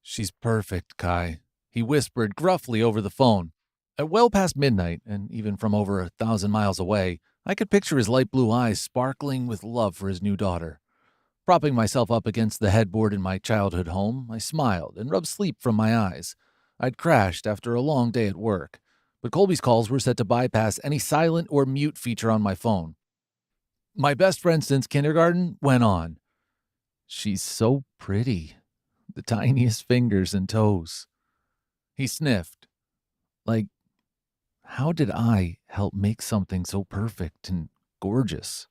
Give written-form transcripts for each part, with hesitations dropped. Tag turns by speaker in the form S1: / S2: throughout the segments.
S1: She's perfect, Kai, he whispered gruffly over the phone. At well past midnight, and even from over 1,000 miles away, I could picture his light blue eyes sparkling with love for his new daughter. Propping myself up against the headboard in my childhood home, I smiled and rubbed sleep from my eyes. I'd crashed after a long day at work, but Colby's calls were set to bypass any silent or mute feature on my phone. My best friend since kindergarten went on. She's so pretty. The tiniest fingers and toes. He sniffed. Like, how did I help make something so perfect and gorgeous?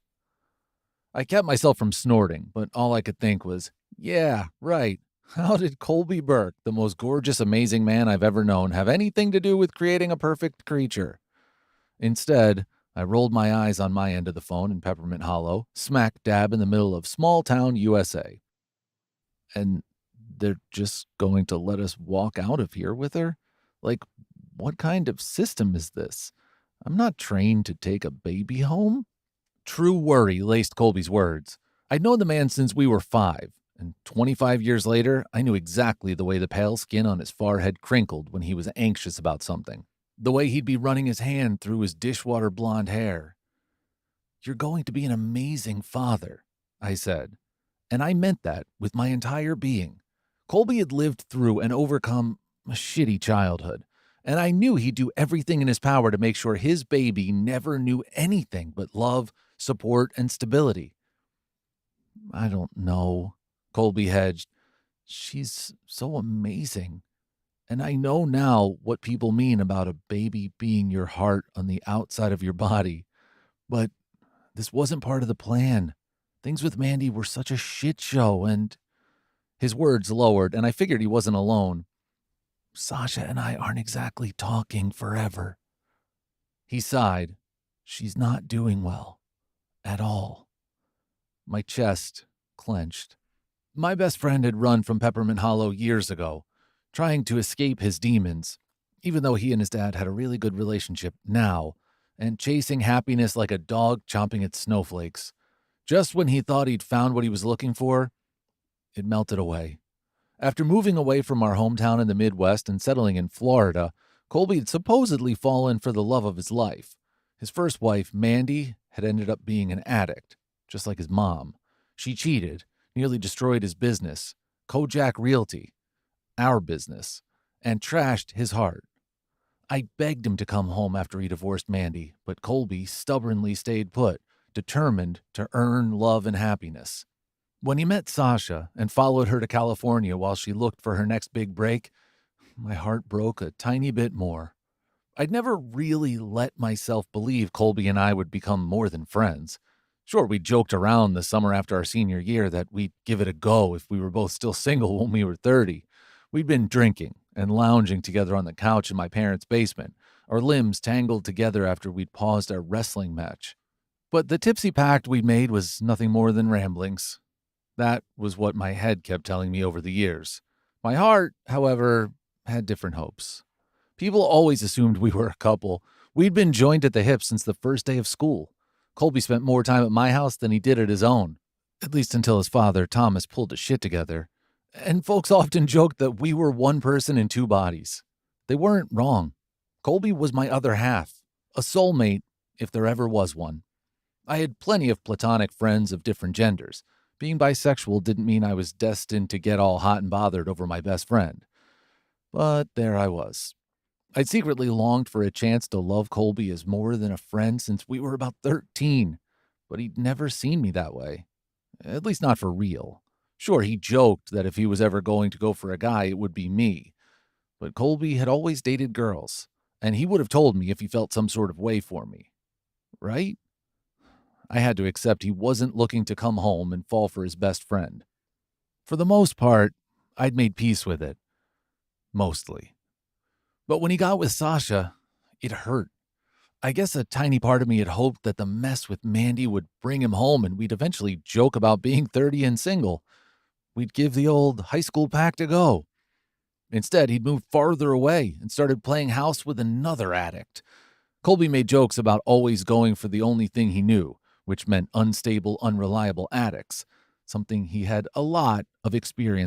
S1: I kept myself from snorting, but all I could think was, yeah, right. How did Colby Burke, the most gorgeous, amazing man I've ever known, have anything to do with creating a perfect creature? Instead, I rolled my eyes on my end of the phone in Peppermint Hollow, smack dab in the middle of small town USA. And they're just going to let us walk out of here with her? Like, what kind of system is this? I'm not trained to take a baby home. True worry laced Colby's words. I'd known the man since we were 5, and 25 years later, I knew exactly the way the pale skin on his forehead crinkled when he was anxious about something. The way he'd be running his hand through his dishwater blonde hair. You're going to be an amazing father, I said. And I meant that with my entire being. Colby had lived through and overcome a shitty childhood, and I knew he'd do everything in his power to make sure his baby never knew anything but love, support, and stability. I don't know, Colby hedged. She's so amazing. And I know now what people mean about a baby being your heart on the outside of your body. But this wasn't part of the plan. Things with Mandy were such a shit show, and his words lowered, and I figured he wasn't alone. Sasha and I aren't exactly talking forever. He sighed. She's not doing well. At all. My chest clenched. My best friend had run from Peppermint Hollow years ago, trying to escape his demons, even though he and his dad had a really good relationship now, and chasing happiness like a dog chomping at snowflakes. Just when he thought he'd found what he was looking for, it melted away. After moving away from our hometown in the Midwest and settling in Florida, Colby had supposedly fallen for the love of his life. His first wife, Mandy, had ended up being an addict, just like his mom. She cheated, nearly destroyed his business, Kojak Realty, our business, and trashed his heart. I begged him to come home after he divorced Mandy, but Colby stubbornly stayed put, determined to earn love and happiness. When he met Sasha and followed her to California while she looked for her next big break, my heart broke a tiny bit more. I'd never really let myself believe Colby and I would become more than friends. Sure, we joked around the summer after our senior year that we'd give it a go if we were both still single when we were 30. We'd been drinking and lounging together on the couch in my parents' basement, our limbs tangled together after we'd paused our wrestling match. But the tipsy pact we'd made was nothing more than ramblings. That was what my head kept telling me over the years. My heart, however, had different hopes. People always assumed we were a couple. We'd been joined at the hip since the first day of school. Colby spent more time at my house than he did at his own, at least until his father, Thomas, pulled his shit together. And folks often joked that we were one person in two bodies. They weren't wrong. Colby was my other half, a soulmate, if there ever was one. I had plenty of platonic friends of different genders. Being bisexual didn't mean I was destined to get all hot and bothered over my best friend. But there I was. I'd secretly longed for a chance to love Colby as more than a friend since we were about 13, but he'd never seen me that way. At least not for real. Sure, he joked that if he was ever going to go for a guy, it would be me. But Colby had always dated girls, and he would have told me if he felt some sort of way for me. Right? I had to accept he wasn't looking to come home and fall for his best friend. For the most part, I'd made peace with it. Mostly. But when he got with Sasha, it hurt. I guess a tiny part of me had hoped that the mess with Mandy would bring him home and we'd eventually joke about being 30 and single. We'd give the old high school pact a go. Instead, he'd moved farther away and started playing house with another addict. Colby made jokes about always going for the only thing he knew, which meant unstable, unreliable addicts, something he had a lot of experience